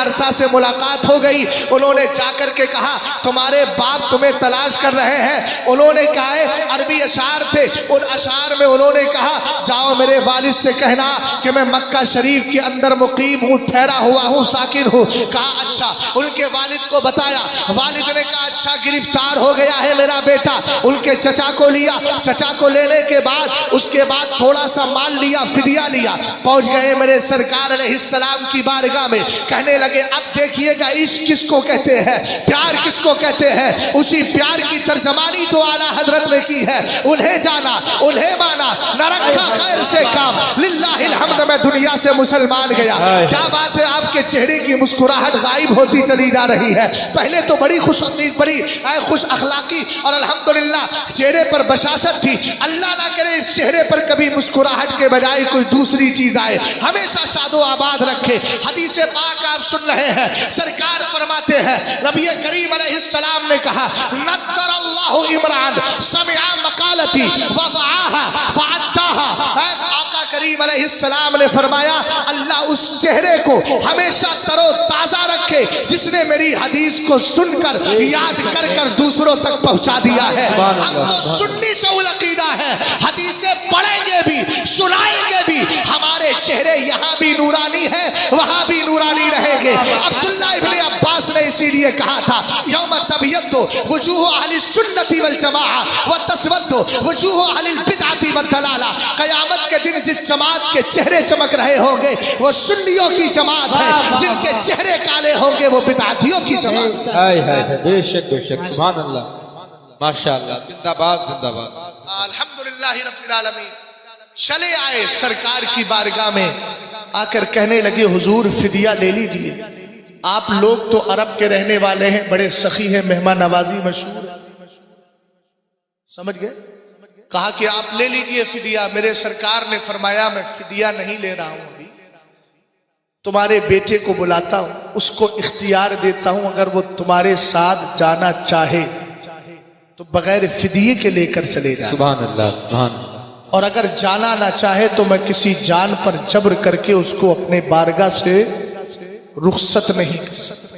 حارثہ سے ملاقات ہو گئی. انہوں نے جا کر کے کہا تمہارے باپ تمہیں تلاش کر رہے ہیں. انہوں نے کہا ہے عربی اشعار تھے, ان اشعار میں انہوں نے کہا جاؤ میرے والد سے کہنا کہ میں مکہ شریف کے اندر مقیم ہوں, ٹھہرا ہوا ہوں, ساکن ہوں. کہا اچھا. ان کے والد کو بتایا. والد نے کہا اچھا گرفتار ہو گیا ہے میرا بیٹا. ان کے چچا کو لیا. چچا کو لینے کے بعد اس کے بعد تھوڑا سا مال لیا, فدیہ لیا. پہنچ گئے میرے سرکار علیہ السلام کی بارگاہ میں. کہنے لگے اب دیکھیے گا عشق کس کو کہتے ہیں, پیار کس کو کہتے ہیں. اسی پیار کی ترجمانی تو اعلیٰ حضرت نے کی ہے. انہیں جانا, انہیں مانا, نہ رکھا خیر سے کام. للہ الحمد میں دنیا سے مسلمان گیا. کیا بات ہے, آپ کے چہرے کی مسکراہٹ غائب ہوتی چلی جا رہی ہے. پہلے تو بڑی خوش اخلاقی اور الحمدللہ چہرے پر بشاشت تھی. اللہ نہ کرے اس چہرے پر کبھی مسکراہٹ کے بجائے کوئی دوسری چیز آئے. ہمیشہ شاد و آباد رکھے. حدیث پاک آپ سن رہے ہیں, سرکار فرماتے ہیں نبی کریم علیہ السلام نے کہا نذر اللہ عمران سمع مقالتی ووعاها فعداها. آقا کریم علیہ السلام نے فرمایا اللہ اس چہرے کو ہمیشہ تر و تازہ رکھے جس نے میری حدیث کو سن کر یاد کر کر دوسروں تک پہنچا دیا ہے. ہم تو سنی شعول عقیدہ ہے, حدیثیں پڑھیں گے بھی سنائیں گے بھی. ہمارے چہرے یہاں بھی نورانی ہے وہاں بھی نورانی رہیں گے. عبداللہ ابن عباس نے اسی لیے کہا تھا یوم تبیض وجوہ اہل السنت والجماعہ وتسود وجوہ اہل البدعۃ والضلالہ. قیامت کے دن جس جماعت کے چہرے چمک رہے ہوں گے وہ سنیوں کی جماعت ہے, جن کے چہرے کالے ہوں گے وہ بدعتیوں کی جماعت ہے. بے شک بے شک, سبحان اللہ, ماشاءاللہ, زندہ باد زندہ باد. الحمدللہ رب العالمین. چلے آئے سرکار کی بارگاہ میں, آ کر کہنے لگے حضور فدیہ لے لیجئے. آپ لوگ تو عرب کے رہنے والے ہیں, بڑے سخی ہیں, مہمان نوازی مشہور ہے, سمجھ گئے. کہا کہ آپ لے لیجئے فدیہ. میرے سرکار نے فرمایا میں فدیہ نہیں لے رہا ہوں, ابھی تمہارے بیٹے کو بلاتا ہوں, اس کو اختیار دیتا ہوں, اگر وہ تمہارے ساتھ جانا چاہے تو بغیر فدیے کے لے کر چلے جائے. سبحان اللہ, سبحان اللہ. اور اگر جانا نہ چاہے تو میں کسی جان پر جبر کر کے اس کو اپنے بارگاہ سے رخصت نہیں کر سکتا.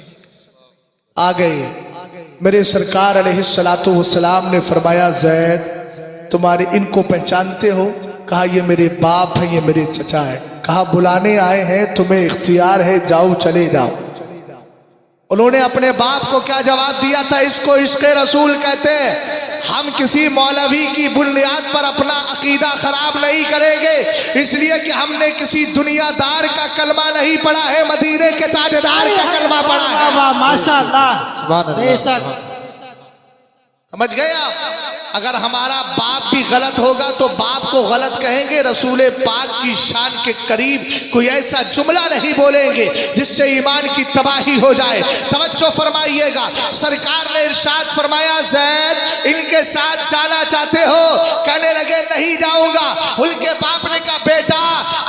آ گئے میرے سرکار علیہ السلام نے فرمایا زید تمہارے ان کو پہچانتے ہو؟ کہا یہ میرے باپ ہیں, یہ میرے چچا ہے. کہا بلانے آئے ہیں, تمہیں اختیار ہے, جاؤ چلے جاؤ. انہوں نے اپنے باپ کو کیا جواب دیا تھا؟ اس کو عشق رسول کہتے ہیں. ہم کسی مولوی کی بنیاد پر اپنا عقیدہ خراب نہیں کریں گے, اس لیے کہ ہم نے کسی دنیا دار کا کلمہ نہیں پڑھا ہے, مدینے کے تاجدار کا کلمہ پڑھا ہے. ماشاءاللہ, بے شک. سمجھ گئے آپ؟ اگر ہمارا باپ بھی غلط ہوگا تو باپ کو غلط کہیں گے. رسول پاک کی شان کے قریب کوئی ایسا جملہ نہیں بولیں گے جس سے ایمان کی تباہی ہو جائے. توجہ فرمائیے گا, سرکار نے ارشاد فرمایا زید ان کے ساتھ جانا چاہتے ہو؟ کہنے لگے نہیں جاؤں گا. ان کے باپ نے کہا بیٹا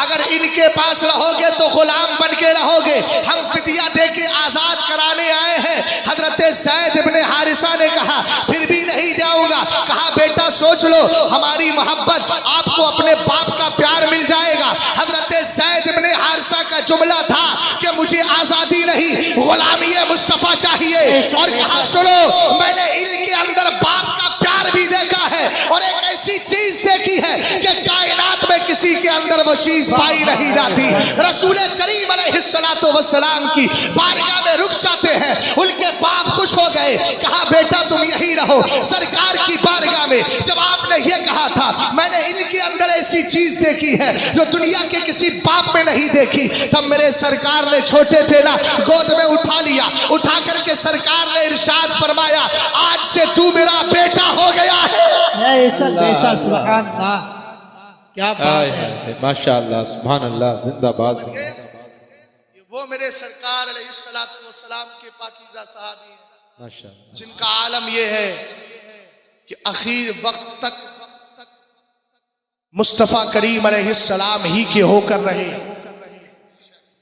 اگر ان کے پاس رہو گے تو غلام بن کے رہو گے, ہم فدیہ دے کے آزاد کرانے آئے ہیں. حضرت زید ابن حارثہ نے کہا پھر بھی نہیں جاؤں گا. کہا بیٹا سوچ لو, ہماری محبت آپ کو اپنے باپ کا پیار مل جائے گا. حضرت زید ابن حارثہ کا جملہ تھا کہ مجھے آزادی نہیں غلامی مصطفیٰ چاہیے. اور کہا سنو میں نے ان کے اندر باپ کا پیار بھی دیکھا ہے اور ایک ایسی چیز دیکھی ہے کہ کائنات میں کسی کے اندر وہ چیز پائی نہیں جاتی. رسول کریم علیہ السلام کی بارگاہ میں رک جاتے ہیں. ان کے باپ خوش ہو گئے, کہا بیٹا تم یہی رہو. سرکار کی بارگاہ میں جب آپ نے یہ کہا تھا میں نے ان کے اندر ایسی چیز دیکھی ہے جو دنیا کے کسی باپ میں نہیں دیکھی, تب میرے سرکار نے چھوٹے تھے نا گود میں اٹھا لیا. اٹھا کر کے سرکار نے ارشاد فرمایا آج سے تو میرا بیٹا ہو گیا ہے. سبحان اللہ, کیا بات ہے, ماشاءاللہ, سبحان اللہ, زندہ باد. وہ میرے سرکار علیہ السلام کے پاکیزہ صحابی ہیں ماشاءاللہ, جن کا عالم یہ ہے کہ اخیر وقت تک مصطفیٰ کریم علیہ السلام ہی کے ہو کر رہے.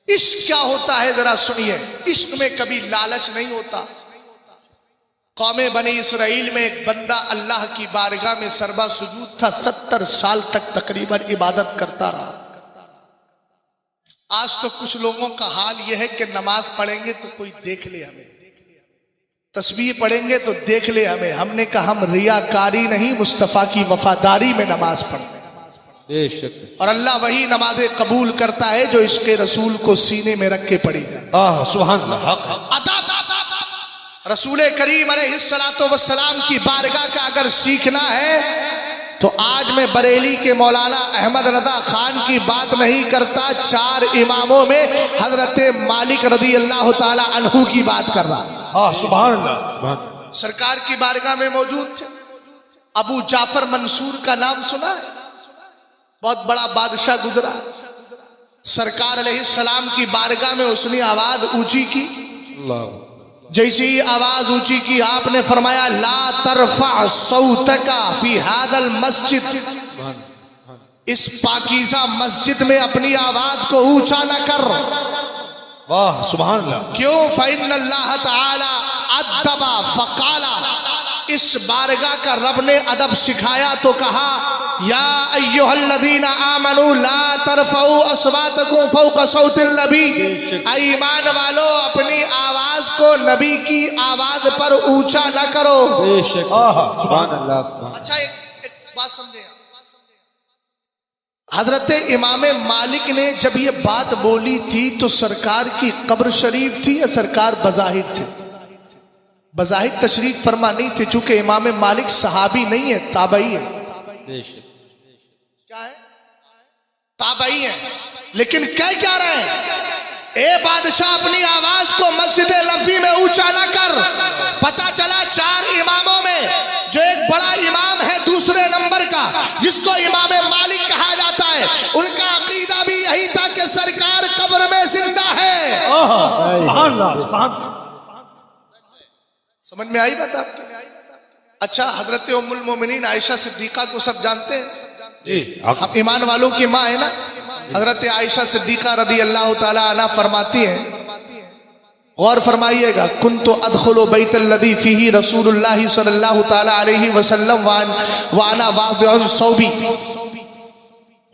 عشق کیا ہوتا ہے ذرا سنیے. عشق میں کبھی لالچ نہیں ہوتا. قوم بنی اسرائیل میں ایک بندہ اللہ کی بارگاہ میں سربا سجود تھا, 70 سال تک تقریباً عبادت کرتا رہا. آج تو کچھ لوگوں کا حال یہ ہے کہ نماز پڑھیں گے تو کوئی دیکھ لے ہمیں، تسبیح پڑھیں گے تو دیکھ لے ہمیں. ہم نے کہا ہم ریاکاری نہیں، مصطفیٰ کی وفاداری میں نماز پڑھیں. بے شک. اور اللہ وہی نمازیں قبول کرتا ہے جو عشق رسول کو سینے میں رکھ کے پڑھی جائے. سبحان اللہ. حق ہے. رسول کریم علیہ الصلوۃ والسلام کی بارگاہ کا اگر سیکھنا ہے تو آج میں بریلی کے مولانا احمد رضا خان کی بات نہیں کرتا، 4 اماموں میں حضرت مالک رضی اللہ تعالی عنہ کی بات کر رہا. سبحان اللہ. سرکار کی بارگاہ میں موجود تھے. ابو جعفر منصور کا نام سنا ہے؟ بہت بڑا بادشاہ گزرا. سرکار علیہ السلام کی بارگاہ میں اس نے آواز اونچی کی. اللہ. جیسی ہی آواز اونچی کی آپ نے فرمایا لا ترفع صوتک فی ھذا المسجد، اس پاکیزہ مسجد میں اپنی آواز کو اونچا نہ کر. واہ سبحان اللہ. کیوں؟ فإن اللہ تعالی ادب فقال، اس بارگاہ کا رب نے ادب سکھایا تو کہا یا ایھا الذین آمنوا لا ترفعوا اصواتکم فوق صوت النبی، اے ایمان والو اپنی آواز کو نبی کی آواز پر اونچا نہ کرو. بے شک. سبحان اللہ. اچھا ایک بات سمجھیں، حضرت امام مالک نے جب یہ بات بولی تھی تو سرکار کی قبر شریف تھی یا سرکار بظاہر تھے؟ بظاہر تشریف فرما نہیں تھے، چونکہ امام مالک صحابی نہیں ہے، تابعی ہے. بے شک. کیا ہے؟ تابعی ہے. لیکن کہہ کیا رہے ہیں؟ اے بادشاہ اپنی آواز کو مسجد نبوی میں اونچا نہ کر. پتہ چلا 4 اماموں میں جو ایک بڑا امام ہے دوسرے نمبر کا، جس کو امام مالک کہا جاتا ہے، ان کا عقیدہ بھی یہی تھا کہ سرکار قبر میں زندہ ہے. سبحان اللہ. سبحان اللہ. سمجھ میں آئی بات آپ کی؟ اچھا حضرت ام المومنین عائشہ صدیقہ کو سب جانتے ہیں؟ جی. ہم ایمان والوں کی ماں ہے نا. حضرت عائشہ صدیقہ رضی اللہ تعالی عنہ فرماتی ہیں، غور فرمائیے گا، کنت ادخل بیت الذی فیہ رسول اللہ صلی اللہ تعالی علیہ وسلم وانا واضع صوبی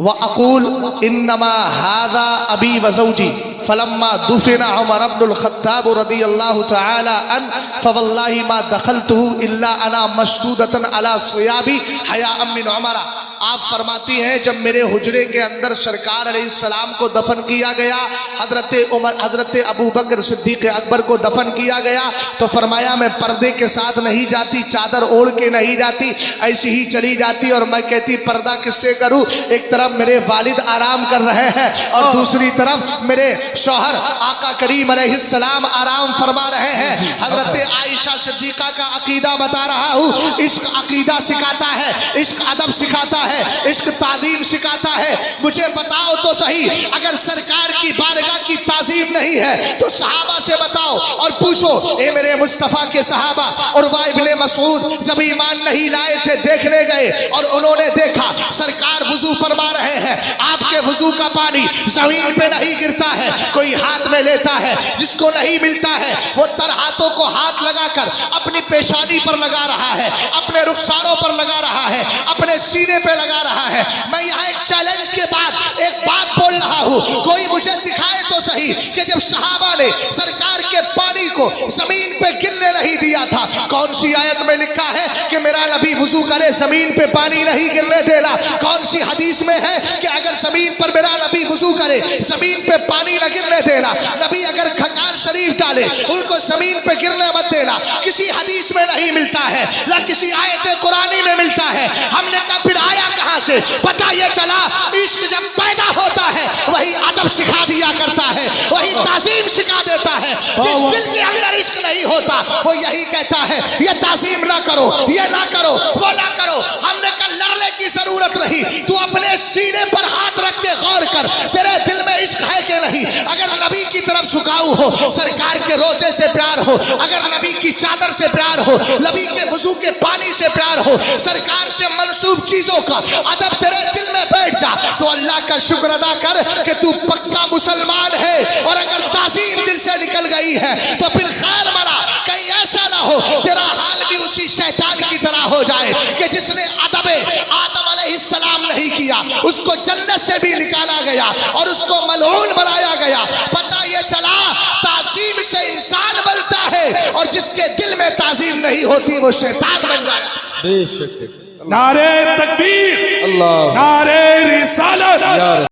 وأقول إنما هذا أبي وزوجي فلما دفن عمر بن الخطاب رضي الله تعالى عنه فوالله ما دخلته إلا أنا مشدودة على صيابي حياء من عمر. آپ فرماتی ہیں جب میرے حجرے کے اندر سرکار علیہ السلام کو دفن کیا گیا، حضرت ابو بکر صدیق اکبر کو دفن کیا گیا، تو فرمایا میں پردے کے ساتھ نہیں جاتی، چادر اوڑھ کے نہیں جاتی، ایسی ہی چلی جاتی. اور میں کہتی پردہ کس سے کروں؟ ایک طرف میرے والد آرام کر رہے ہیں اور دوسری طرف میرے شوہر آقا کریم علیہ السلام آرام فرما رہے ہیں. حضرت عائشہ صدیقہ کا عقیدہ بتا رہا ہوں. عشق عقیدہ سکھاتا ہے، عشق ادب سکھاتا ہے، عشق تعظیم سکھاتا ہے. مجھے بتاؤ تو صحیح، اگر سرکار کی بارگاہ کی تعظیم نہیں ہے تو صحابہ سے بتاؤ اور پوچھو. اے میرے مصطفیٰ کے صحابہ، عروہ ابن مسعود جب ایمان نہیں لائے تھے دیکھنے گئے اور انہوں نے دیکھا سرکار وضو فرما رہے ہیں، آپ کے وضو کا پانی زمین پہ نہیں گرتا ہے، کوئی ہاتھ میں لیتا ہے، جس کو نہیں ملتا ہے وہ تر ہاتھوں کو ہاتھ لگا کر اپنی پیشانی پر لگا رہا ہے، اپنے رخساروں پر لگا رہا ہے، اپنے سینے پہ لگا رہا ہے. میں یہاں ایک چیلنج کے بعد ایک بات بول رہا ہوں، کوئی مجھے دکھائے تو صحیح کہ جب صحابہ نے سرکار کے پانی کو زمین پہ گرنے نہیں دیا تھا، کون سی آیت میں لکھا ہے کہ میرا نبی وضو کرے زمین پہ پانی نہیں گرنے دینا؟ کون سی حدیث میں ہے کہ اگر زمین پر میرا نبی وضو کرے زمین پہ پانی نہ گرنے دینا؟ نبی اگر کھکار شریف ڈالے ان کو زمین پہ گرنے مت دینا. کسی حدیث میں نہیں ملتا ہے، نہ کسی آیت قرآنی میں ملتا ہے. ہم نے کہا پھر آیا کہاں سے؟ پتہ یہ چلا عشق جب پیدا ہوتا ہے وہی ادب سکھا دیا کرتا ہے، وہی تعظیم سکھا دیتا ہے. جس دل کے اندر عشق نہیں ہوتا وہ یہی کہتا ہے یہ تعظیم نہ کرو، یہ نہ کرو، وہ نہ کرو. ہم نے کہا لڑنے کی ضرورت نہیں، تو اپنے سینے پر ہاتھ رکھ کے غور کر تیرے دل میں عشق ہے کہ نہیں. اگر نبی کی طرف جھکاؤ ہو، سرکار کے روزے سے پیار ہو، اگر نبی کی چادر سے پیار ہو، نبی کے وضو کے پانی سے پیار ہو، سرکار سے منسوب چیزوں کا ادب تیرے دل میں بیٹھ جا، تو اللہ کا شکر ادا کر کہ تو پکا مسلمان ہے. اور اگر تعظیم دل سے نکل گئی ہے تو پھر خیر منا، کہیں ایسا نہ ہو تیرا حال بھی اسی شیطان کی طرح ہو جائے کہ جس نے ادب آدم علیہ السلام نہیں کیا اس کو جنت سے بھی نکالا گیا. گیا اور اس کو ملعون بنایا گیا. پتہ یہ چلا تعظیم سے انسان بنتا ہے اور جس کے دل میں تعظیم نہیں ہوتی وہ شیطان بن جائے. بے شک. نعرے تکبیر، اللہ نعرے رسالت.